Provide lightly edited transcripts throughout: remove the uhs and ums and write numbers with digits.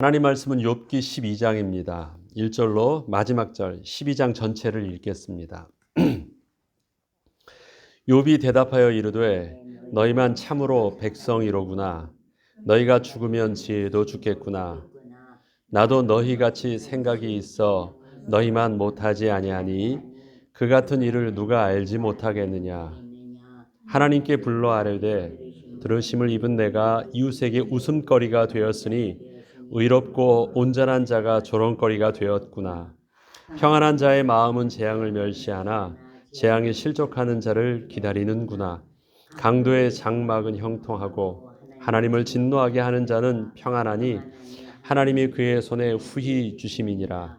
하나님 말씀은 욥기 12장입니다. 1절로 마지막 절 12장 전체를 읽겠습니다. 욥이 대답하여 이르되 너희만 참으로 백성이로구나. 너희가 죽으면 지혜도 죽겠구나. 나도 너희같이 생각이 있어 너희만 못하지 아니하니 그 같은 일을 누가 알지 못하겠느냐. 하나님께 불러 아뢰되 들으심을 입은 내가 이웃에게 웃음거리가 되었으니 의롭고 온전한 자가 조롱거리가 되었구나. 평안한 자의 마음은 재앙을 멸시하나 재앙에 실족하는 자를 기다리는구나. 강도의 장막은 형통하고 하나님을 진노하게 하는 자는 평안하니 하나님이 그의 손에 후히 주심이니라.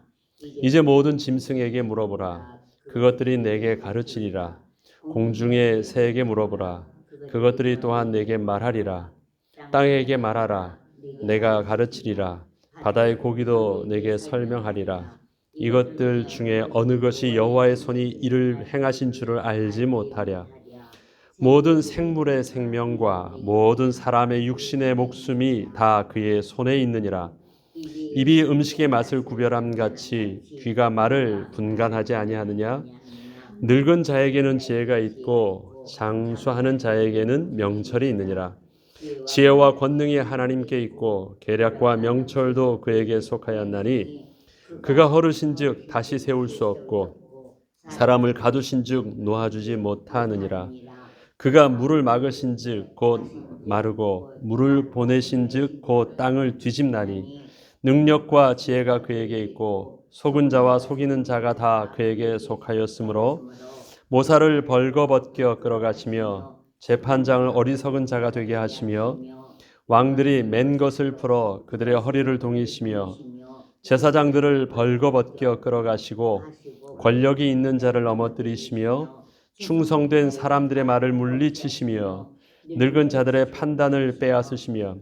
이제 모든 짐승에게 물어보라. 그것들이 내게 가르치리라. 공중의 새에게 물어보라. 그것들이 또한 내게 말하리라. 땅에게 말하라. 내가 가르치리라. 바다의 고기도 내게 설명하리라. 이것들 중에 어느 것이 여호와의 손이 이를 행하신 줄을 알지 못하랴. 모든 생물의 생명과 모든 사람의 육신의 목숨이 다 그의 손에 있느니라. 입이 음식의 맛을 구별함 같이 귀가 말을 분간하지 아니하느냐. 늙은 자에게는 지혜가 있고 장수하는 자에게는 명철이 있느니라. 지혜와 권능이 하나님께 있고 계략과 명철도 그에게 속하였나니 그가 허르신즉 다시 세울 수 없고 사람을 가두신즉 놓아주지 못하느니라. 그가 물을 막으신즉 곧 마르고 물을 보내신즉 곧 땅을 뒤집나니 능력과 지혜가 그에게 있고 속은 자와 속이는 자가 다 그에게 속하였으므로 모사를 벌거벗겨 끌어가시며 재판장을 어리석은 자가 되게 하시며 왕들이 맨 것을 풀어 그들의 허리를 동이시며 제사장들을 벌거벗겨 끌어가시고 권력이 있는 자를 넘어뜨리시며 충성된 사람들의 말을 물리치시며 늙은 자들의 판단을 빼앗으시며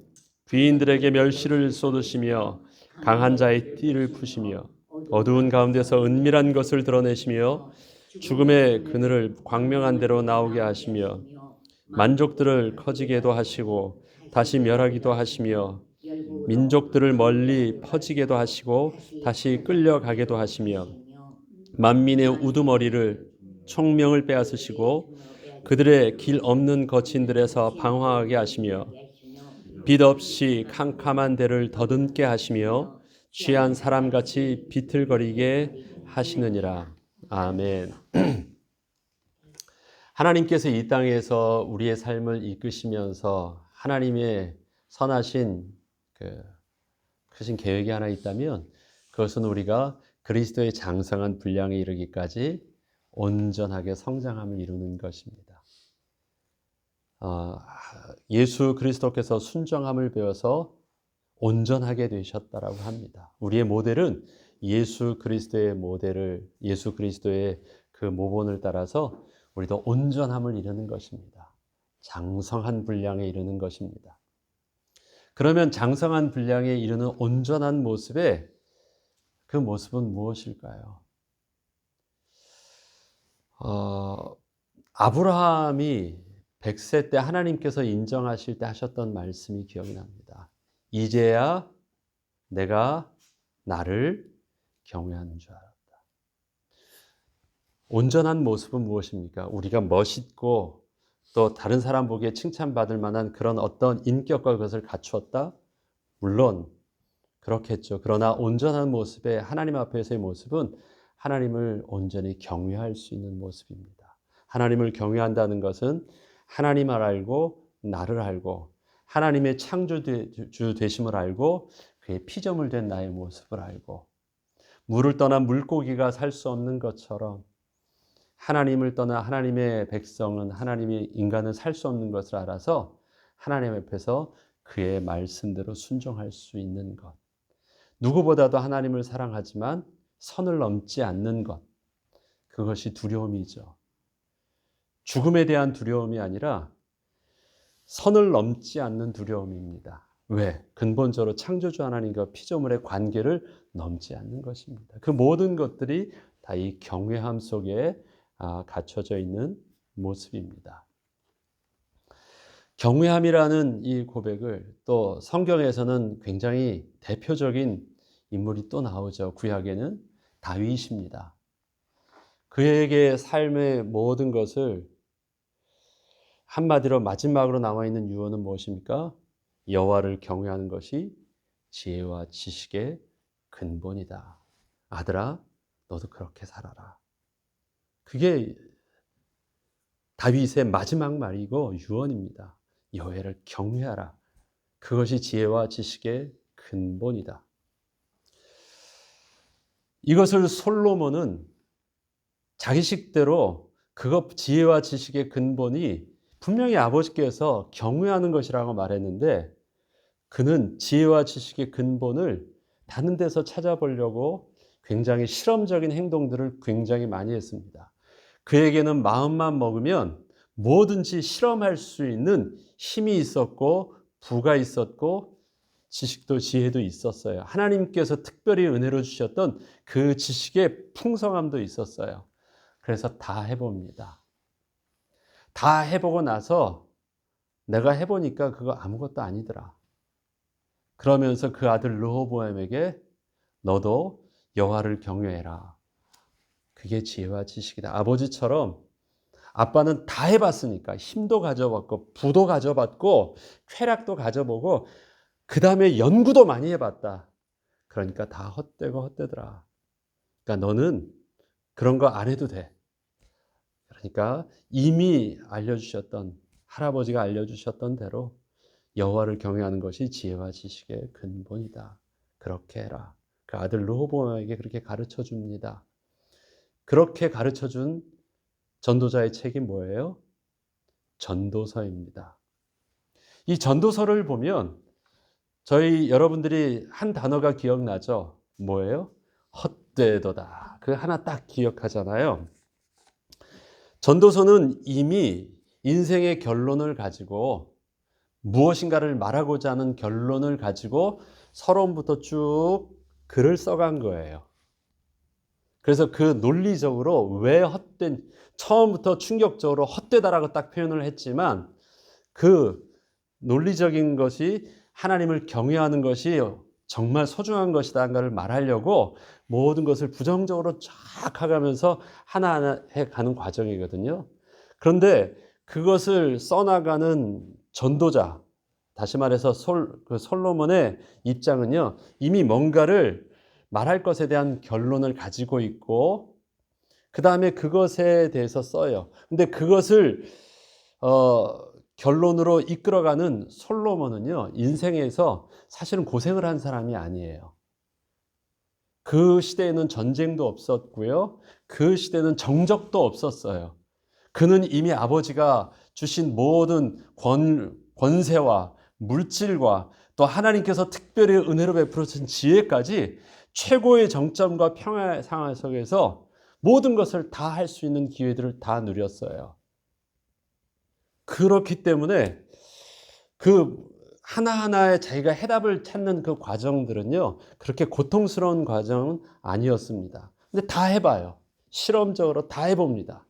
귀인들에게 멸시를 쏟으시며 강한 자의 띠를 푸시며 어두운 가운데서 은밀한 것을 드러내시며 죽음의 그늘을 광명한 대로 나오게 하시며 만족들을 커지게도 하시고 다시 멸하기도 하시며 민족들을 멀리 퍼지게도 하시고 다시 끌려가게도 하시며 만민의 우두머리를 총명을 빼앗으시고 그들의 길 없는 거친들에서 방황하게 하시며 빛 없이 캄캄한 데를 더듬게 하시며 취한 사람같이 비틀거리게 하시느니라. 아멘. 하나님께서 이 땅에서 우리의 삶을 이끄시면서 하나님의 선하신 크신 계획이 하나 있다면 그것은 우리가 그리스도의 장성한 분량에 이르기까지 온전하게 성장함을 이루는 것입니다. 예수 그리스도께서 순정함을 배워서 온전하게 되셨다라고 합니다. 우리의 모델은 예수 그리스도의 그 모본을 따라서 우리도 온전함을 이루는 것입니다. 장성한 분량에 이르는 것입니다. 그러면 장성한 분량에 이르는 온전한 모습의 그 모습은 무엇일까요? 아브라함이 100세 때 하나님께서 인정하실 때 하셨던 말씀이 기억이 납니다. 이제야 내가 나를 경외하는 줄 알았다. 온전한 모습은 무엇입니까? 우리가 멋있고 또 다른 사람 보기에 칭찬받을 만한 그런 어떤 인격과 그것을 갖추었다? 물론 그렇겠죠. 그러나 온전한 모습의 하나님 앞에서의 모습은 하나님을 온전히 경외할 수 있는 모습입니다. 하나님을 경외한다는 것은 하나님을 알고 나를 알고 하나님의 창조주 되심을 알고 그의 피조물 된 나의 모습을 알고 물을 떠난 물고기가 살 수 없는 것처럼 하나님을 떠나 하나님의 백성은 하나님의 인간은 살 수 없는 것을 알아서 하나님 앞에서 그의 말씀대로 순종할 수 있는 것. 누구보다도 하나님을 사랑하지만 선을 넘지 않는 것. 그것이 두려움이죠. 죽음에 대한 두려움이 아니라 선을 넘지 않는 두려움입니다. 왜? 근본적으로 창조주 하나님과 피조물의 관계를 넘지 않는 것입니다. 그 모든 것들이 다 이 경외함 속에 갖춰져 있는 모습입니다. 경외함이라는 이 고백을 또 성경에서는 굉장히 대표적인 인물이 또 나오죠. 구약에는 다윗입니다. 그에게 삶의 모든 것을 한마디로 마지막으로 나와 있는 유언은 무엇입니까? 여호와를 경외하는 것이 지혜와 지식의 근본이다. 아들아, 너도 그렇게 살아라. 그게 다윗의 마지막 말이고 유언입니다. 여호와를 경외하라. 그것이 지혜와 지식의 근본이다. 이것을 솔로몬은 자기 식대로 그것 지혜와 지식의 근본이 분명히 아버지께서 경외하는 것이라고 말했는데 그는 지혜와 지식의 근본을 다른 데서 찾아보려고 굉장히 실험적인 행동들을 굉장히 많이 했습니다. 그에게는 마음만 먹으면 뭐든지 실험할 수 있는 힘이 있었고 부가 있었고 지식도 지혜도 있었어요. 하나님께서 특별히 은혜로 주셨던 그 지식의 풍성함도 있었어요. 그래서 다 해봅니다. 다 해보고 나서 내가 해보니까 그거 아무것도 아니더라. 그러면서 그 아들 르호보암에게 너도 여호와를 경외해라. 그게 지혜와 지식이다. 아버지처럼 아빠는 다 해봤으니까 힘도 가져봤고 부도 가져봤고 쾌락도 가져보고 그 다음에 연구도 많이 해봤다. 그러니까 다 헛되고 헛되더라. 그러니까 너는 그런 거 안 해도 돼. 그러니까 이미 알려주셨던 할아버지가 알려주셨던 대로 여호와를 경외하는 것이 지혜와 지식의 근본이다. 그렇게 해라. 그 아들 르호보암에게 그렇게 가르쳐 줍니다. 그렇게 가르쳐 준 전도자의 책이 뭐예요? 전도서입니다. 이 전도서를 보면 저희 여러분들이 한 단어가 기억나죠? 뭐예요? 헛되도다. 그 하나 딱 기억하잖아요. 전도서는 이미 인생의 결론을 가지고 무엇인가를 말하고자 하는 결론을 가지고 서론부터 쭉 글을 써간 거예요. 그래서 그 논리적으로 왜 헛된, 처음부터 충격적으로 헛되다라고 딱 표현을 했지만 그 논리적인 것이 하나님을 경외하는 것이 정말 소중한 것이다를 말하려고 모든 것을 부정적으로 쫙 가면서 하나하나 해가는 과정이거든요. 그런데 그것을 써나가는 전도자, 다시 말해서 솔로몬의 입장은요, 이미 뭔가를 말할 것에 대한 결론을 가지고 있고, 그 다음에 그것에 대해서 써요. 근데 그것을 결론으로 이끌어가는 솔로몬은요, 인생에서 사실은 고생을 한 사람이 아니에요. 그 시대에는 전쟁도 없었고요. 그 시대에는 정적도 없었어요. 그는 이미 아버지가 주신 모든 권세와 물질과 또 하나님께서 특별히 은혜로 베풀어 주신 지혜까지 최고의 정점과 평화의 상황 속에서 모든 것을 다 할 수 있는 기회들을 다 누렸어요. 그렇기 때문에 그 하나하나에 자기가 해답을 찾는 그 과정들은요, 그렇게 고통스러운 과정은 아니었습니다. 근데 다 해봐요. 실험적으로 다 해봅니다.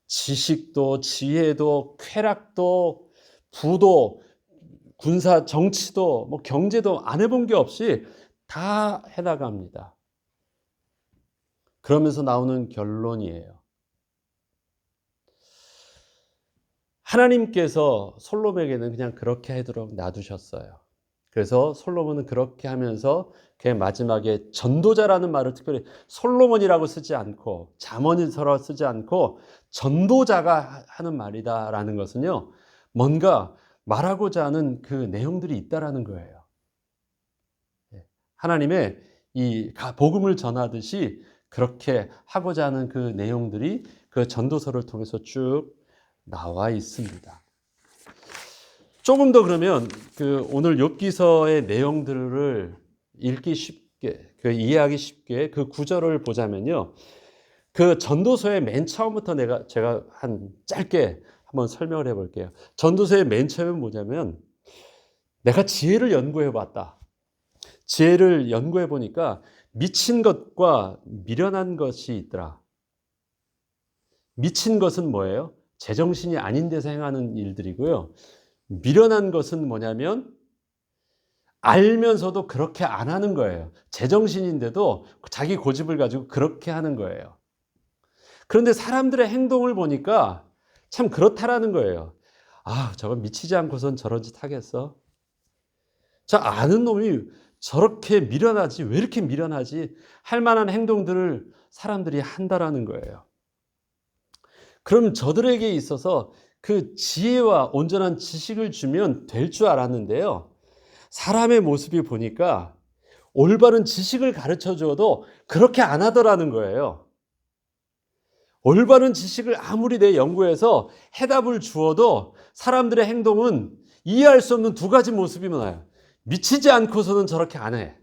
지식도, 지혜도, 쾌락도, 부도, 군사, 정치도, 뭐 경제도 안 해본 게 없이 다 해나갑니다. 그러면서 나오는 결론이에요. 하나님께서 솔로몬에게는 그냥 그렇게 하도록 놔두셨어요. 그래서 솔로몬은 그렇게 하면서 그 마지막에 전도자라는 말을 특별히 솔로몬이라고 쓰지 않고 잠언이서로 쓰지 않고 전도자가 하는 말이다라는 것은요, 뭔가 말하고자 하는 그 내용들이 있다라는 거예요. 하나님의 이 복음을 전하듯이 그렇게 하고자 하는 그 내용들이 그 전도서를 통해서 쭉 나와 있습니다. 조금 더 그러면 그 오늘 욥기서의 내용들을 읽기 쉽게, 그 이해하기 쉽게 그 구절을 보자면요, 그 전도서의 맨 처음부터 제가 한 짧게 한번 설명을 해볼게요. 전도서의 맨 처음은 뭐냐면, 내가 지혜를 연구해 봤다. 지혜를 연구해 보니까 미친 것과 미련한 것이 있더라. 미친 것은 뭐예요? 제정신이 아닌 데서 행하는 일들이고요. 미련한 것은 뭐냐면 알면서도 그렇게 안 하는 거예요. 제정신인데도 자기 고집을 가지고 그렇게 하는 거예요. 그런데 사람들의 행동을 보니까 참 그렇다라는 거예요. 아, 저거 미치지 않고선 저런 짓 하겠어? 저 아는 놈이 저렇게 미련하지, 왜 이렇게 미련하지? 할 만한 행동들을 사람들이 한다라는 거예요. 그럼 저들에게 있어서 그 지혜와 온전한 지식을 주면 될 줄 알았는데요. 사람의 모습이 보니까 올바른 지식을 가르쳐 줘도 그렇게 안 하더라는 거예요. 올바른 지식을 아무리 내 연구해서 해답을 주어도 사람들의 행동은 이해할 수 없는 두 가지 모습이 많아요. 미치지 않고서는 저렇게 안 해.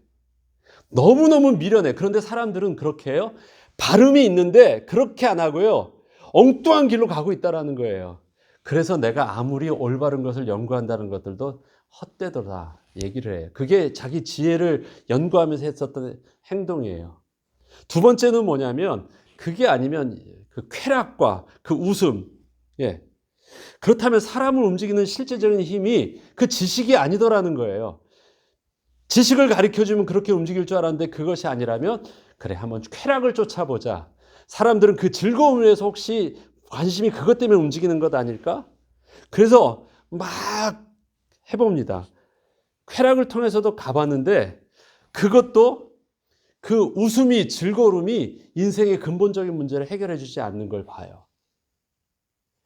너무너무 미련해. 그런데 사람들은 그렇게 해요. 발음이 있는데 그렇게 안 하고요. 엉뚱한 길로 가고 있다는 거예요. 그래서 내가 아무리 올바른 것을 연구한다는 것들도 헛되더라 얘기를 해요. 그게 자기 지혜를 연구하면서 했었던 행동이에요. 두 번째는 뭐냐면 그게 아니면 그 쾌락과 그 웃음. 예. 그렇다면 사람을 움직이는 실제적인 힘이 그 지식이 아니더라는 거예요. 지식을 가르쳐주면 그렇게 움직일 줄 알았는데 그것이 아니라면 그래 한번 쾌락을 쫓아보자. 사람들은 그 즐거움을 위해서 혹시 관심이 그것 때문에 움직이는 것 아닐까? 그래서 막 해봅니다. 쾌락을 통해서도 가봤는데 그것도 그 웃음이 즐거움이 인생의 근본적인 문제를 해결해 주지 않는 걸 봐요.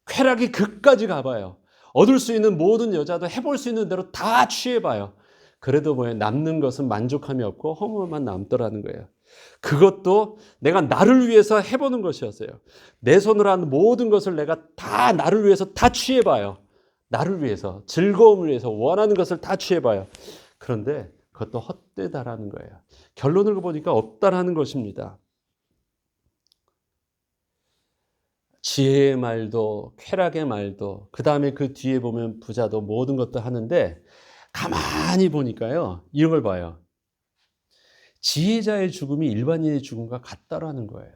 쾌락이 끝까지 가봐요. 얻을 수 있는 모든 여자도 해볼 수 있는 대로 다 취해봐요. 그래도 뭐예요? 남는 것은 만족함이 없고 허무만 남더라는 거예요. 그것도 내가 나를 위해서 해보는 것이었어요. 내 손으로 한 모든 것을 내가 다 나를 위해서 다 취해봐요. 나를 위해서, 즐거움을 위해서 원하는 것을 다 취해봐요. 그런데 그것도 헛되다라는 거예요. 결론을 보니까 없다라는 것입니다. 지혜의 말도 쾌락의 말도 그 다음에 그 뒤에 보면 부자도 모든 것도 하는데 가만히 보니까요. 이런 걸 봐요. 지혜자의 죽음이 일반인의 죽음과 같다라는 거예요.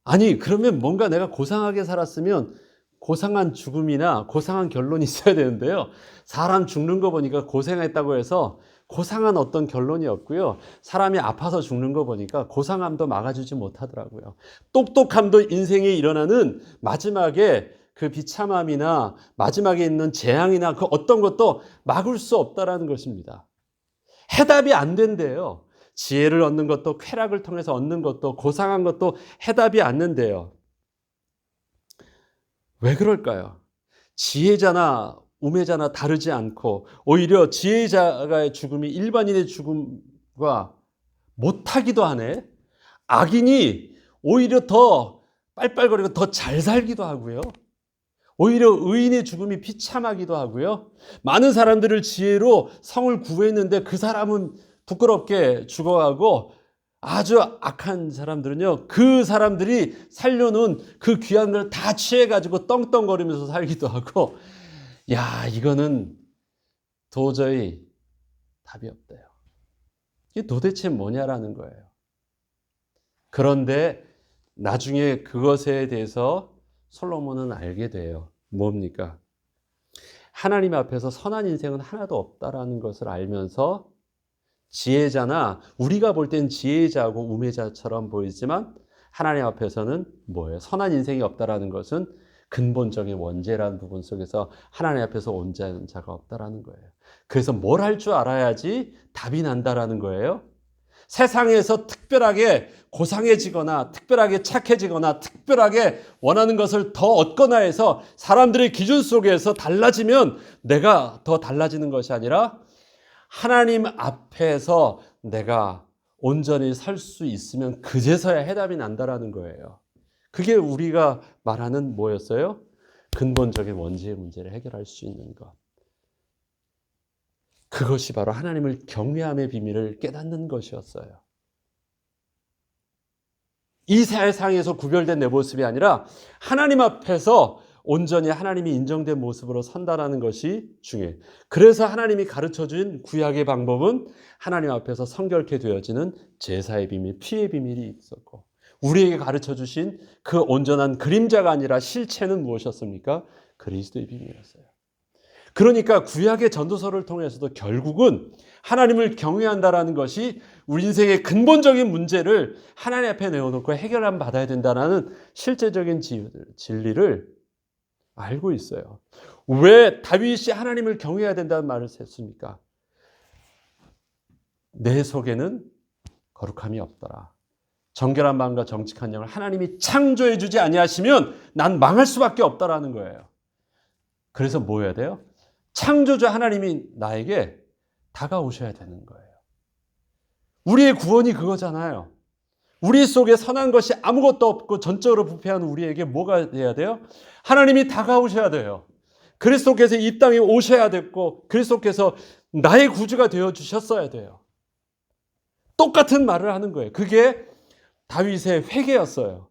아니 그러면 뭔가 내가 고상하게 살았으면 고상한 죽음이나 고상한 결론이 있어야 되는데요. 사람 죽는 거 보니까 고생했다고 해서 고상한 어떤 결론이 없고요. 사람이 아파서 죽는 거 보니까 고상함도 막아주지 못하더라고요. 똑똑함도 인생에 일어나는 마지막에 그 비참함이나 마지막에 있는 재앙이나 그 어떤 것도 막을 수 없다라는 것입니다. 해답이 안 된대요. 지혜를 얻는 것도 쾌락을 통해서 얻는 것도 고상한 것도 해답이 안 된대요. 왜 그럴까요? 지혜자나 우매자나 다르지 않고 오히려 지혜자의 죽음이 일반인의 죽음과 못하기도 하네. 악인이 오히려 더 빨빨거리고 더 잘 살기도 하고요. 오히려 의인의 죽음이 비참하기도 하고요. 많은 사람들을 지혜로 성을 구했는데 그 사람은 부끄럽게 죽어가고 아주 악한 사람들은요, 그 사람들이 살려놓은 그 귀한 걸 다 취해가지고 떵떵거리면서 살기도 하고, 야, 이거는 도저히 답이 없대요. 이게 도대체 뭐냐라는 거예요. 그런데 나중에 그것에 대해서 솔로몬은 알게 돼요. 뭡니까? 하나님 앞에서 선한 인생은 하나도 없다라는 것을 알면서 지혜자나 우리가 볼 땐 지혜자하고 우매자처럼 보이지만 하나님 앞에서는 뭐예요? 선한 인생이 없다라는 것은 근본적인 원죄라는 부분 속에서 하나님 앞에서 온전한 자가 없다라는 거예요. 그래서 뭘 할 줄 알아야지 답이 난다라는 거예요. 세상에서 특별하게 고상해지거나 특별하게 착해지거나 특별하게 원하는 것을 더 얻거나 해서 사람들의 기준 속에서 달라지면 내가 더 달라지는 것이 아니라 하나님 앞에서 내가 온전히 설 수 있으면 그제서야 해답이 난다라는 거예요. 그게 우리가 말하는 뭐였어요? 근본적인 원죄의 문제를 해결할 수 있는 것. 그것이 바로 하나님을 경외함의 비밀을 깨닫는 것이었어요. 이 세상에서 구별된 내 모습이 아니라 하나님 앞에서 온전히 하나님이 인정된 모습으로 산다는 것이 중요해요. 그래서 하나님이 가르쳐준 구약의 방법은 하나님 앞에서 성결케 되어지는 제사의 비밀, 피의 비밀이 있었고 우리에게 가르쳐주신 그 온전한 그림자가 아니라 실체는 무엇이었습니까? 그리스도의 비밀이었어요. 그러니까 구약의 전도서를 통해서도 결국은 하나님을 경외한다라는 것이 우리 인생의 근본적인 문제를 하나님 앞에 내어놓고 해결함 받아야 된다는 실제적인 진리를 알고 있어요. 왜 다윗이 하나님을 경외해야 된다는 말을 했습니까? 내 속에는 거룩함이 없더라. 정결한 마음과 정직한 영을 하나님이 창조해 주지 아니하시면 난 망할 수밖에 없다라는 거예요. 그래서 뭐 해야 돼요? 창조주 하나님이 나에게 다가오셔야 되는 거예요. 우리의 구원이 그거잖아요. 우리 속에 선한 것이 아무것도 없고 전적으로 부패한 우리에게 뭐가 돼야 돼요? 하나님이 다가오셔야 돼요. 그리스도께서 이 땅에 오셔야 됐고 그리스도께서 나의 구주가 되어 주셨어야 돼요. 똑같은 말을 하는 거예요. 그게 다윗의 회개였어요.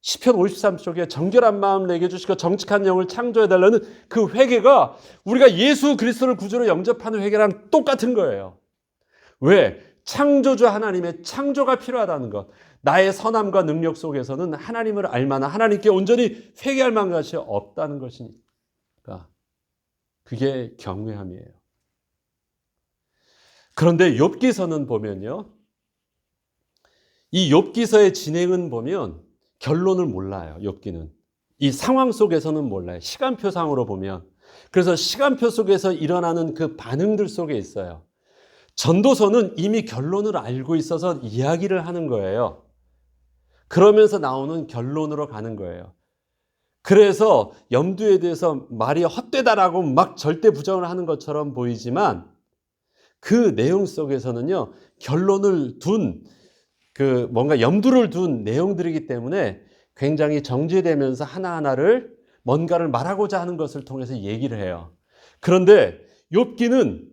시편 53쪽에 정결한 마음을 내게 주시고 정직한 영을 창조해달라는 그 회개가 우리가 예수 그리스도를 구주로 영접하는 회개랑 똑같은 거예요. 왜? 창조주 하나님의 창조가 필요하다는 것. 나의 선함과 능력 속에서는 하나님을 알만한 하나님께 온전히 회개할 만한 것이 없다는 것이니까 그게 경외함이에요. 그런데 욥기서는 보면요. 이 욥기서의 진행은 보면 결론을 몰라요. 욥기는. 이 상황 속에서는 몰라요. 시간표상으로 보면. 그래서 시간표 속에서 일어나는 그 반응들 속에 있어요. 전도서는 이미 결론을 알고 있어서 이야기를 하는 거예요. 그러면서 나오는 결론으로 가는 거예요. 그래서 염두에 대해서 말이 헛되다라고 막 절대 부정을 하는 것처럼 보이지만 그 내용 속에서는요, 결론을 둔 뭔가 염두를 둔 내용들이기 때문에 굉장히 정제되면서 하나하나를 뭔가를 말하고자 하는 것을 통해서 얘기를 해요. 그런데 욥기는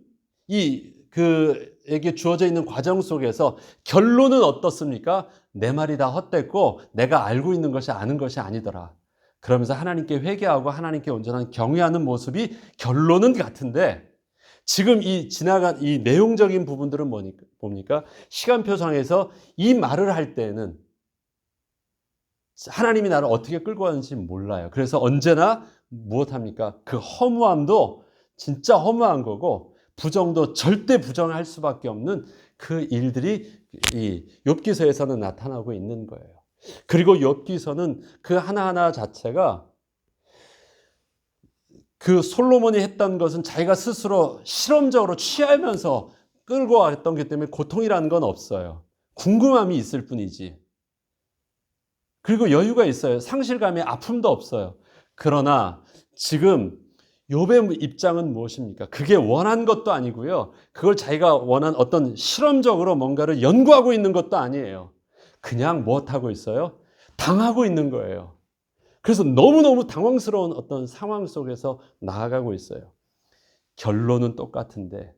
그에게 주어져 있는 과정 속에서 결론은 어떻습니까? 내 말이 다 헛됐고 내가 알고 있는 것이 아는 것이 아니더라. 그러면서 하나님께 회개하고 하나님께 온전한 경외하는 모습이 결론은 같은데 지금 지나간 이 내용적인 부분들은 뭡니까? 시간표상에서 이 말을 할 때는 하나님이 나를 어떻게 끌고 가는지 몰라요. 그래서 언제나 무엇합니까? 그 허무함도 진짜 허무한 거고 부정도 절대 부정할 수밖에 없는 그 일들이 이 욥기서에서는 나타나고 있는 거예요. 그리고 욥기서는 그 하나하나 자체가 그 솔로몬이 했던 것은 자기가 스스로 실험적으로 취하면서 끌고 왔던 것 때문에 고통이라는 건 없어요. 궁금함이 있을 뿐이지. 그리고 여유가 있어요. 상실감에 아픔도 없어요. 그러나 지금 욥의 입장은 무엇입니까? 그게 원한 것도 아니고요. 그걸 자기가 원한 어떤 실험적으로 뭔가를 연구하고 있는 것도 아니에요. 그냥 무엇하고 있어요? 당하고 있는 거예요. 그래서 너무너무 당황스러운 어떤 상황 속에서 나아가고 있어요. 결론은 똑같은데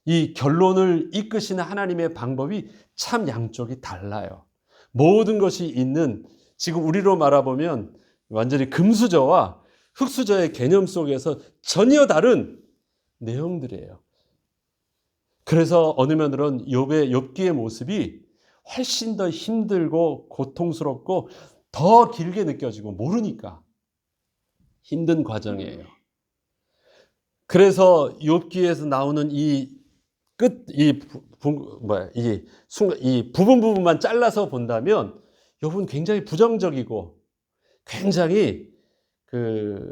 이 결론을 이끄시는 하나님의 방법이 참 양쪽이 달라요. 모든 것이 있는 지금 우리로 말아보면 완전히 금수저와 흙수저의 개념 속에서 전혀 다른 내용들이에요. 그래서 어느 면으로는 욥기의 모습이 훨씬 더 힘들고 고통스럽고 더 길게 느껴지고 모르니까 힘든 과정이에요. 그래서 욥기에서 나오는 이 부분만 잘라서 본다면 욥은 굉장히 부정적이고 굉장히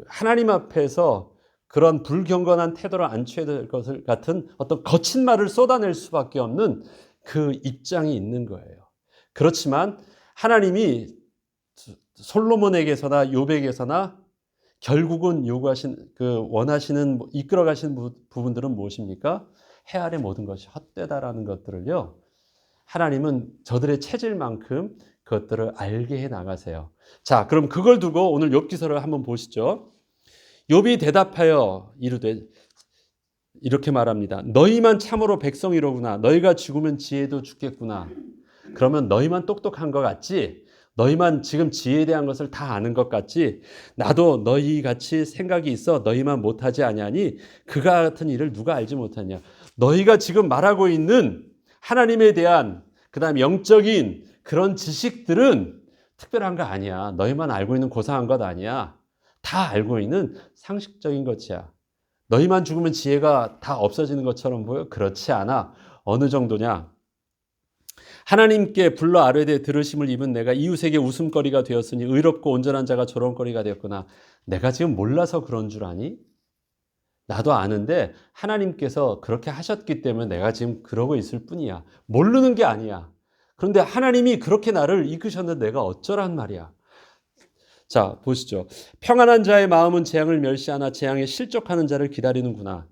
하나님 앞에서 그런 불경건한 태도를 안 취해야 될 것을 같은 어떤 거친 말을 쏟아낼 수밖에 없는 그 입장이 있는 거예요. 그렇지만 하나님이 솔로몬에게서나 욥에게서나 결국은 요구하신 원하시는 이끌어 가시는 부분들은 무엇입니까? 해 아래 모든 것이 헛되다라는 것들을요. 하나님은 저들의 체질만큼 그것들을 알게 해 나가세요. 자, 그럼 그걸 두고 오늘 욥기서를 한번 보시죠. 욥이 대답하여 이르되 이렇게 말합니다. 너희만 참으로 백성이로구나. 너희가 죽으면 지혜도 죽겠구나. 그러면 너희만 똑똑한 것 같지? 너희만 지금 지혜에 대한 것을 다 아는 것 같지? 나도 너희같이 생각이 있어 너희만 못하지 아니하니 그가 같은 일을 누가 알지 못하냐. 너희가 지금 말하고 있는 하나님에 대한 그다음 영적인 그런 지식들은 특별한 거 아니야. 너희만 알고 있는 고상한 것 아니야. 다 알고 있는 상식적인 것이야. 너희만 죽으면 지혜가 다 없어지는 것처럼 보여? 그렇지 않아. 어느 정도냐? 하나님께 불러 아뢰되 들으심을 입은 내가 이웃에게 웃음거리가 되었으니 의롭고 온전한 자가 조롱거리가 되었구나. 내가 지금 몰라서 그런 줄 아니? 나도 아는데 하나님께서 그렇게 하셨기 때문에 내가 지금 그러고 있을 뿐이야. 모르는 게 아니야. 그런데 하나님이 그렇게 나를 이끄셨는데 내가 어쩌란 말이야. 자, 보시죠. 평안한 자의 마음은 재앙을 멸시하나 재앙에 실족하는 자를 기다리는구나.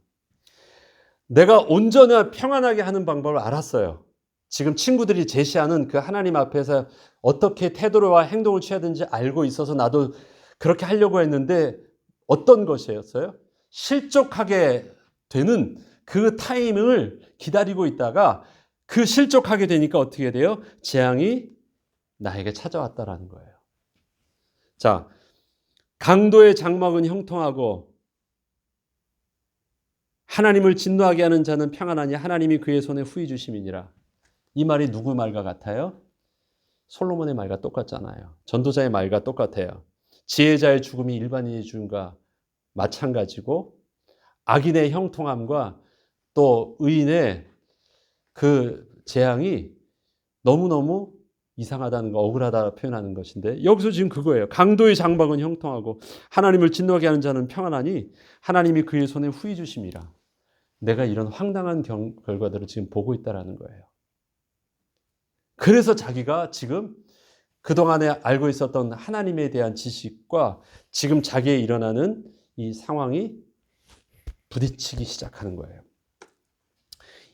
내가 온전히 평안하게 하는 방법을 알았어요. 지금 친구들이 제시하는 그 하나님 앞에서 어떻게 태도와 행동을 취해야 되는지 알고 있어서 나도 그렇게 하려고 했는데 어떤 것이었어요? 실족하게 되는 그 타이밍을 기다리고 있다가 그 실족하게 되니까 어떻게 돼요? 재앙이 나에게 찾아왔다라는 거예요. 자, 강도의 장막은 형통하고 하나님을 진노하게 하는 자는 평안하니 하나님이 그의 손에 후히 주심이니라. 이 말이 누구 말과 같아요? 솔로몬의 말과 똑같잖아요. 전도자의 말과 똑같아요. 지혜자의 죽음이 일반인의 죽음과 마찬가지고 악인의 형통함과 또 의인의 그 재앙이 너무너무 이상하다는 거, 억울하다 표현하는 것인데 여기서 지금 그거예요. 강도의 장막은 형통하고 하나님을 진노하게 하는 자는 평안하니 하나님이 그의 손에 후히 주심이라. 내가 이런 황당한 결과들을 지금 보고 있다는 거예요. 그래서 자기가 지금 그동안에 알고 있었던 하나님에 대한 지식과 지금 자기에 일어나는 이 상황이 부딪히기 시작하는 거예요.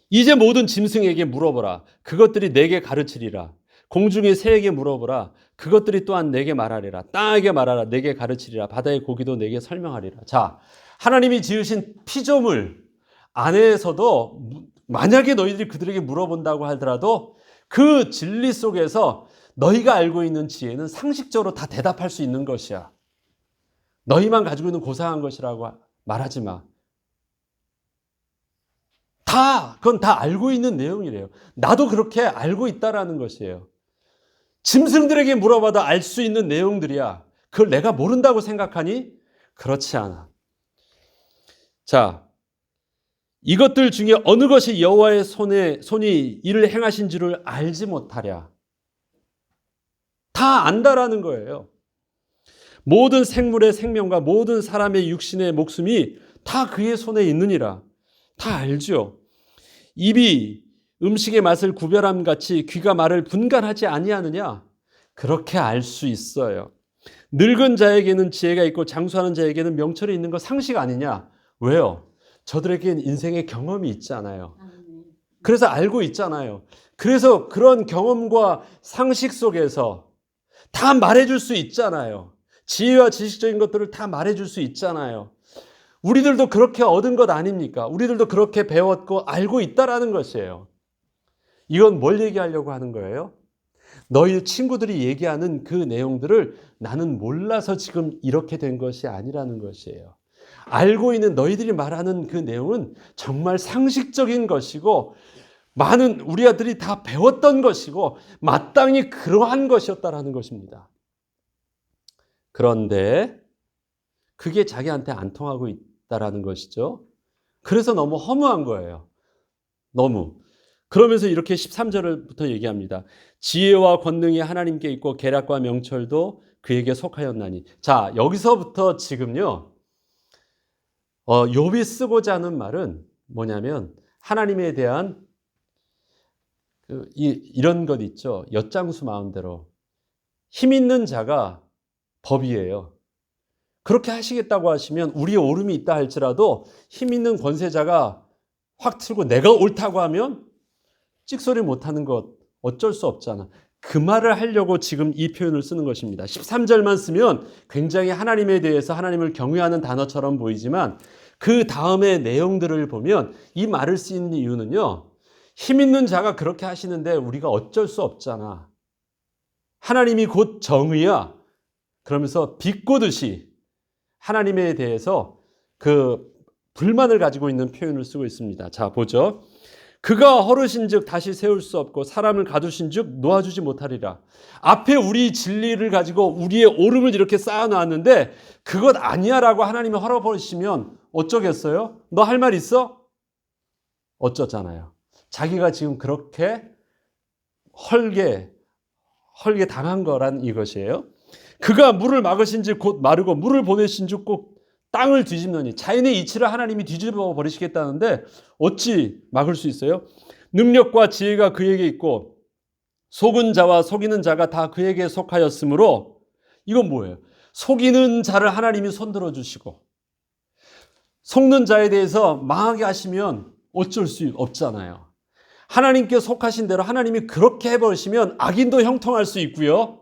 이제 모든 짐승에게 물어보라. 그것들이 내게 가르치리라. 공중의 새에게 물어보라. 그것들이 또한 내게 말하리라. 땅에게 말하라. 내게 가르치리라. 바다의 고기도 내게 설명하리라. 자, 하나님이 지으신 피조물 안에서도 만약에 너희들이 그들에게 물어본다고 하더라도 그 진리 속에서 너희가 알고 있는 지혜는 상식적으로 다 대답할 수 있는 것이야. 너희만 가지고 있는 고상한 것이라고 말하지 마. 그건 다 알고 있는 내용이래요. 나도 그렇게 알고 있다라는 것이에요. 짐승들에게 물어봐도 알 수 있는 내용들이야. 그걸 내가 모른다고 생각하니? 그렇지 않아. 자, 이것들 중에 어느 것이 여호와의 손이 이를 행하신 줄을 알지 못하랴. 다 안다라는 거예요. 모든 생물의 생명과 모든 사람의 육신의 목숨이 다 그의 손에 있느니라. 다 알죠. 입이 음식의 맛을 구별함 같이 귀가 말을 분간하지 아니하느냐? 그렇게 알 수 있어요. 늙은 자에게는 지혜가 있고 장수하는 자에게는 명철이 있는 거 상식 아니냐? 왜요? 저들에게는 인생의 경험이 있잖아요. 그래서 알고 있잖아요. 그래서 그런 경험과 상식 속에서 다 말해줄 수 있잖아요. 지혜와 지식적인 것들을 다 말해줄 수 있잖아요. 우리들도 그렇게 얻은 것 아닙니까? 우리들도 그렇게 배웠고 알고 있다라는 것이에요. 이건 뭘 얘기하려고 하는 거예요? 너희 친구들이 얘기하는 그 내용들을 나는 몰라서 지금 이렇게 된 것이 아니라는 것이에요. 알고 있는 너희들이 말하는 그 내용은 정말 상식적인 것이고 많은 우리 아들이 다 배웠던 것이고 마땅히 그러한 것이었다라는 것입니다. 그런데 그게 자기한테 안 통하고 있다라는 것이죠. 그래서 너무 허무한 거예요. 너무. 그러면서 이렇게 13절부터 얘기합니다. 지혜와 권능이 하나님께 있고 계략과 명철도 그에게 속하였나니. 자, 여기서부터 지금요. 욥이 쓰고자 하는 말은 뭐냐면 하나님에 대한 이런 것 있죠. 엿장수 마음대로. 힘 있는 자가 법이에요. 그렇게 하시겠다고 하시면 우리의 옳음이 있다 할지라도 힘 있는 권세자가 확 틀고 내가 옳다고 하면 찍소리 못하는 것 어쩔 수 없잖아. 그 말을 하려고 지금 이 표현을 쓰는 것입니다. 13절만 쓰면 굉장히 하나님에 대해서 하나님을 경외하는 단어처럼 보이지만 그 다음의 내용들을 보면 이 말을 쓰는 이유는요. 힘 있는 자가 그렇게 하시는데 우리가 어쩔 수 없잖아. 하나님이 곧 정의야. 그러면서 비꼬듯이 하나님에 대해서 그 불만을 가지고 있는 표현을 쓰고 있습니다. 자, 보죠. 그가 허르신즉 다시 세울 수 없고 사람을 가두신즉 놓아주지 못하리라. 앞에 우리 진리를 가지고 우리의 옳음을 이렇게 쌓아놨는데 그것 아니야라고 하나님이 허락하시면 어쩌겠어요? 너 할 말 있어? 어쩌잖아요. 자기가 지금 그렇게 헐게 당한 거란 이것이에요. 그가 물을 막으신즉 곧 마르고 물을 보내신즉 꼭 땅을 뒤집느니 자연의 이치를 하나님이 뒤집어 버리시겠다는데 어찌 막을 수 있어요? 능력과 지혜가 그에게 있고 속은 자와 속이는 자가 다 그에게 속하였으므로 이건 뭐예요? 속이는 자를 하나님이 손들어 주시고 속는 자에 대해서 망하게 하시면 어쩔 수 없잖아요. 하나님께 속하신 대로 하나님이 그렇게 해버리시면 악인도 형통할 수 있고요.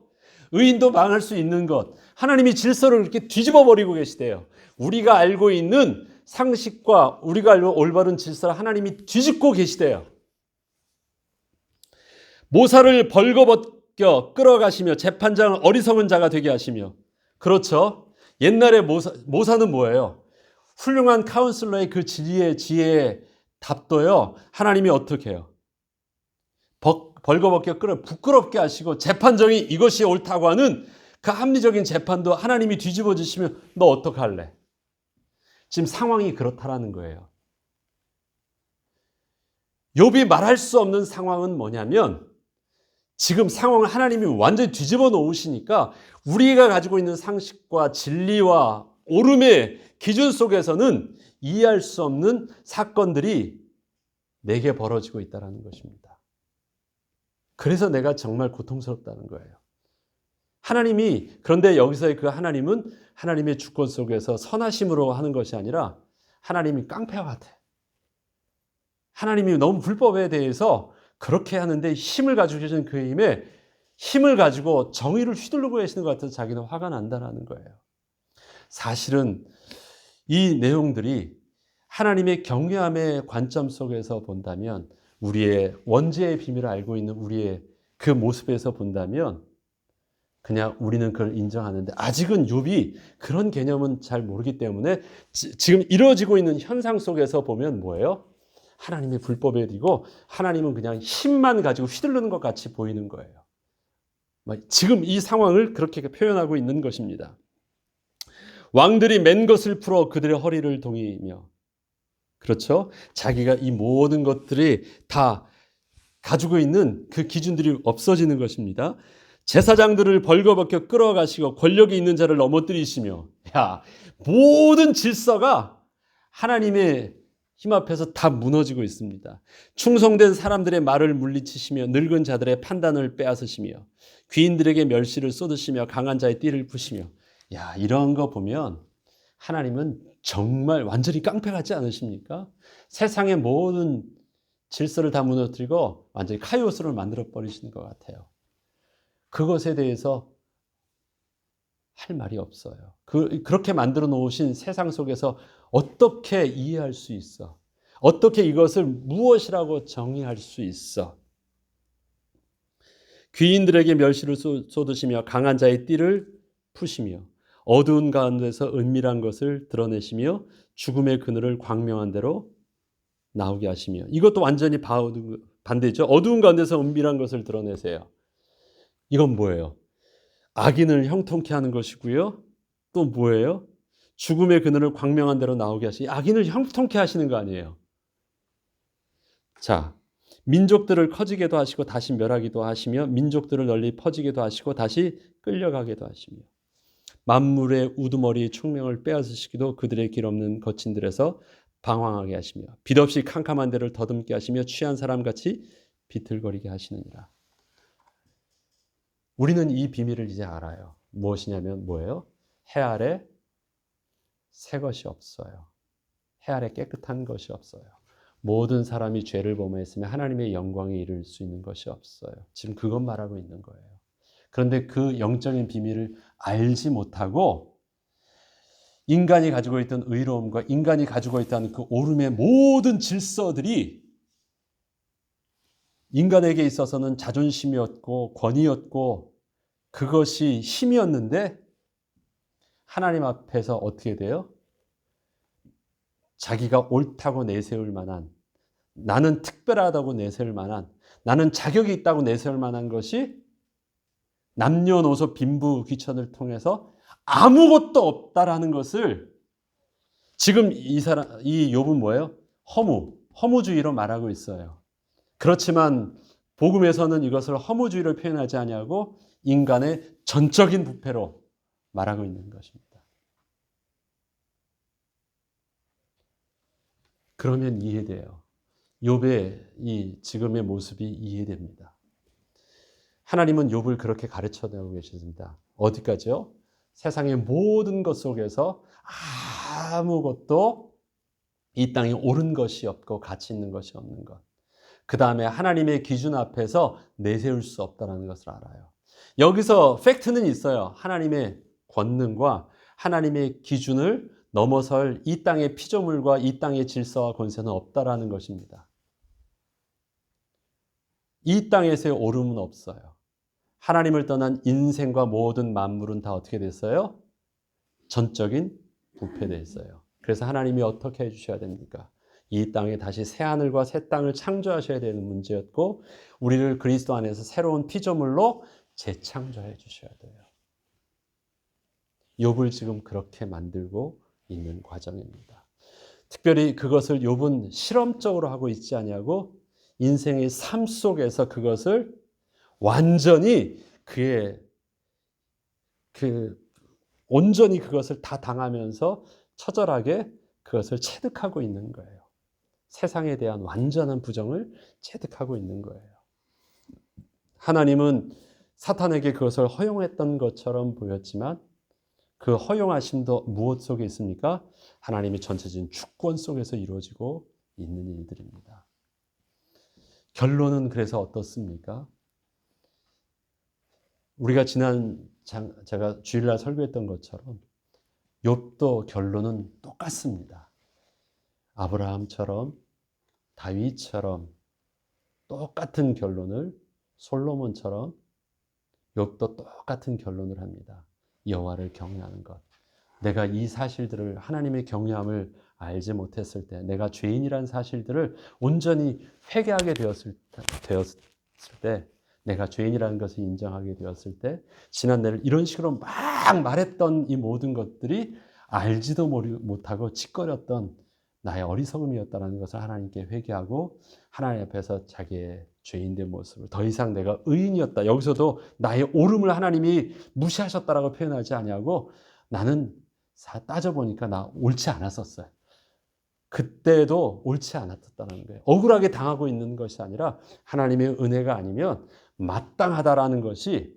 의인도 망할 수 있는 것. 하나님이 질서를 이렇게 뒤집어 버리고 계시대요. 우리가 알고 있는 상식과 우리가 알고 올바른 질서를 하나님이 뒤집고 계시대요. 모사를 벌거벗겨 끌어가시며 재판장을 어리석은 자가 되게 하시며. 그렇죠. 옛날에 모사는 뭐예요? 훌륭한 카운슬러의 그 지혜에 답도요. 하나님이 어떻게 해요? 벌거벗겨 끌어 부끄럽게 하시고 재판정이 이것이 옳다고 하는 그 합리적인 재판도 하나님이 뒤집어 주시면 너 어떡할래? 지금 상황이 그렇다라는 거예요. 욥이 말할 수 없는 상황은 뭐냐면 지금 상황을 하나님이 완전히 뒤집어 놓으시니까 우리가 가지고 있는 상식과 진리와 옳음의 기준 속에서는 이해할 수 없는 사건들이 내게 벌어지고 있다는 것입니다. 그래서 내가 정말 고통스럽다는 거예요. 하나님이 그런데 여기서의 그 하나님은 하나님의 주권 속에서 선하심으로 하는 것이 아니라 하나님이 깡패와 같아. 하나님이 너무 불법에 대해서 그렇게 하는데 힘을 가지고 계신 그 힘을 가지고 정의를 휘두르고 계시는 것 같아서 자기는 화가 난다는 거예요. 사실은 이 내용들이 하나님의 경외함의 관점 속에서 본다면 우리의 원죄의 비밀을 알고 있는 우리의 그 모습에서 본다면 그냥 우리는 그걸 인정하는데 아직은 욥이 그런 개념은 잘 모르기 때문에 지금 이루어지고 있는 현상 속에서 보면 뭐예요? 하나님의 불법에 이고 하나님은 그냥 힘만 가지고 휘두르는 것 같이 보이는 거예요. 지금 이 상황을 그렇게 표현하고 있는 것입니다. 왕들이 맨 것을 풀어 그들의 허리를 동이며 그렇죠? 자기가 이 모든 것들이 다 가지고 있는 그 기준들이 없어지는 것입니다. 제사장들을 벌거벗겨 끌어가시고 권력이 있는 자를 넘어뜨리시며 모든 질서가 하나님의 힘 앞에서 다 무너지고 있습니다. 충성된 사람들의 말을 물리치시며 늙은 자들의 판단을 빼앗으시며 귀인들에게 멸시를 쏟으시며 강한 자의 띠를 푸시며 이런 거 보면 하나님은 정말 완전히 깡패 같지 않으십니까? 세상의 모든 질서를 다 무너뜨리고 완전히 카오스를 만들어 버리시는 것 같아요. 그것에 대해서 할 말이 없어요. 그렇게 만들어 놓으신 세상 속에서 어떻게 이해할 수 있어? 어떻게 이것을 무엇이라고 정의할 수 있어? 귀인들에게 멸시를 쏟으시며 강한 자의 띠를 푸시며 어두운 가운데서 은밀한 것을 드러내시며 죽음의 그늘을 광명한 대로 나오게 하시며 이것도 완전히 반대죠. 어두운 가운데서 은밀한 것을 드러내세요. 이건 뭐예요? 악인을 형통케 하는 것이고요. 또 뭐예요? 죽음의 그늘을 광명한 대로 나오게 하시니 악인을 형통케 하시는 거 아니에요. 자, 민족들을 커지게도 하시고 다시 멸하기도 하시며 민족들을 널리 퍼지게도 하시고 다시 끌려가게도 하시며 만물의 우두머리 총명을 빼앗으시기도 그들의 길 없는 거친들에서 방황하게 하시며 빛 없이 캄캄한 데를 더듬게 하시며 취한 사람같이 비틀거리게 하시느니라. 우리는 이 비밀을 이제 알아요. 무엇이냐면 뭐예요? 해 아래 새 것이 없어요. 해 아래 깨끗한 것이 없어요. 모든 사람이 죄를 범했으면 하나님의 영광에 이를 수 있는 것이 없어요. 지금 그것 말하고 있는 거예요. 그런데 그 영적인 비밀을 알지 못하고 인간이 가지고 있던 의로움과 인간이 가지고 있다는 그 옳음의 모든 질서들이 인간에게 있어서는 자존심이었고 권위였고 그것이 힘이었는데 하나님 앞에서 어떻게 돼요? 자기가 옳다고 내세울 만한 나는 특별하다고 내세울 만한, 나는 자격이 있다고 내세울 만한 것이 남녀노소 빈부 귀천을 통해서 아무것도 없다라는 것을 지금 이 욥은 뭐예요? 허무주의로 말하고 있어요. 그렇지만 복음에서는 이것을 허무주의로 표현하지 아니하고 인간의 전적인 부패로 말하고 있는 것입니다. 그러면 이해돼요. 욥의 이 지금의 모습이 이해됩니다. 하나님은 욥을 그렇게 가르쳐내고 계십니다. 어디까지요? 세상의 모든 것 속에서 아무것도 이 땅에 옳은 것이 없고 가치 있는 것이 없는 것. 그 다음에 하나님의 기준 앞에서 내세울 수 없다는 것을 알아요. 여기서 팩트는 있어요. 하나님의 권능과 하나님의 기준을 넘어설 이 땅의 피조물과 이 땅의 질서와 권세는 없다라는 것입니다. 이 땅에서의 옳음은 없어요. 하나님을 떠난 인생과 모든 만물은 다 어떻게 됐어요? 전적인 부패되어 있어요. 그래서 하나님이 어떻게 해주셔야 됩니까? 이 땅에 다시 새 하늘과 새 땅을 창조하셔야 되는 문제였고 우리를 그리스도 안에서 새로운 피조물로 재창조해 주셔야 돼요. 욥을 지금 그렇게 만들고 있는 과정입니다. 특별히 그것을 욥은 실험적으로 하고 있지 아니하고 인생의 삶 속에서 그것을 완전히 온전히 그것을 다 당하면서 처절하게 그것을 체득하고 있는 거예요. 세상에 대한 완전한 부정을 체득하고 있는 거예요. 하나님은 사탄에게 그것을 허용했던 것처럼 보였지만 그 허용하심도 무엇 속에 있습니까? 하나님의 전체적인 주권 속에서 이루어지고 있는 일들입니다. 결론은 그래서 어떻습니까? 우리가 제가 주일날 설교했던 것처럼 욥도 결론은 똑같습니다. 아브라함처럼 다윗처럼 똑같은 결론을 솔로몬처럼 욥도 똑같은 결론을 합니다. 여호와를 경외하는 것. 내가 이 사실들을 하나님의 경외함을 알지 못했을 때 내가 죄인이라는 사실들을 온전히 회개하게 되었을 때 내가 죄인이라는 것을 인정하게 되었을 때 지난날 이런 식으로 막 말했던 이 모든 것들이 알지도 못하고 짓거렸던 나의 어리석음이었다는 것을 하나님께 회개하고 하나님 앞에서 자기의 죄인된 모습을 더 이상 내가 의인이었다. 여기서도 나의 옳음을 하나님이 무시하셨다라고 표현하지 아니하고 나는 따져보니까 나 옳지 않았었어요. 그때도 옳지 않았다는 거예요. 억울하게 당하고 있는 것이 아니라 하나님의 은혜가 아니면 마땅하다라는 것이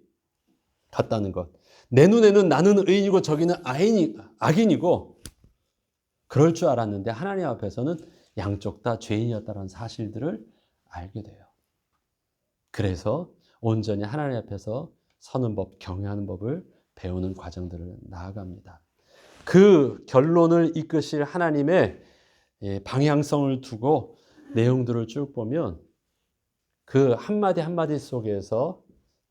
같다는 것. 내 눈에는 나는 의인이고 저기는 악인이고 그럴 줄 알았는데 하나님 앞에서는 양쪽 다 죄인이었다는 사실들을 알게 돼요. 그래서 온전히 하나님 앞에서 서는 법, 경외하는 법을 배우는 과정들을 나아갑니다. 그 결론을 이끄실 하나님의 방향성을 두고 내용들을 쭉 보면 그 한마디 한마디 속에서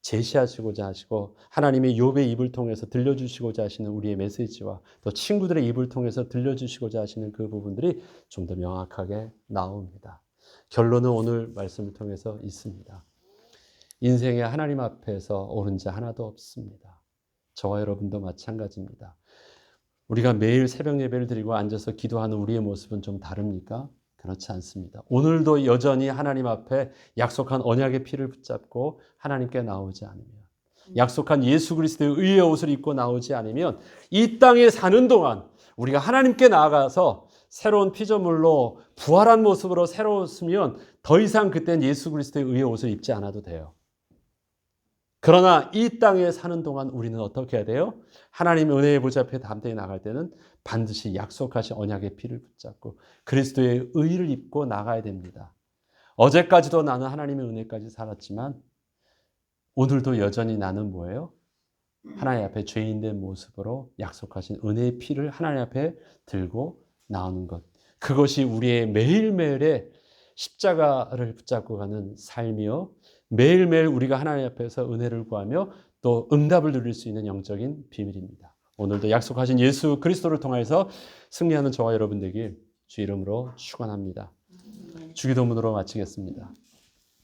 제시하시고자 하시고 하나님이 욥의 입을 통해서 들려주시고자 하시는 우리의 메시지와 또 친구들의 입을 통해서 들려주시고자 하시는 그 부분들이 좀 더 명확하게 나옵니다. 결론은 오늘 말씀을 통해서 있습니다. 인생에 하나님 앞에서 옳은 자 하나도 없습니다. 저와 여러분도 마찬가지입니다. 우리가 매일 새벽 예배를 드리고 앉아서 기도하는 우리의 모습은 좀 다릅니까? 그렇지 않습니다. 오늘도 여전히 하나님 앞에 약속한 언약의 피를 붙잡고 하나님께 나오지 않으면 약속한 예수 그리스도의 의의 옷을 입고 나오지 않으면 이 땅에 사는 동안 우리가 하나님께 나아가서 새로운 피조물로 부활한 모습으로 새로웠으면 더 이상 그때는 예수 그리스도의 의의 옷을 입지 않아도 돼요. 그러나 이 땅에 사는 동안 우리는 어떻게 해야 돼요? 하나님의 은혜의 보좌 앞에 담대히 나갈 때는 반드시 약속하신 언약의 피를 붙잡고 그리스도의 의를 입고 나가야 됩니다. 어제까지도 나는 하나님의 은혜까지 살았지만 오늘도 여전히 나는 뭐예요? 하나님 앞에 죄인된 모습으로 약속하신 은혜의 피를 하나님 앞에 들고 나오는 것. 그것이 우리의 매일매일의 십자가를 붙잡고 가는 삶이요. 매일매일 우리가 하나님 앞에서 은혜를 구하며 또 응답을 누릴 수 있는 영적인 비밀입니다. 오늘도 약속하신 예수 그리스도를 통해서 승리하는 저와 여러분 되길 주 이름으로 축원합니다. 주기도문으로 마치겠습니다.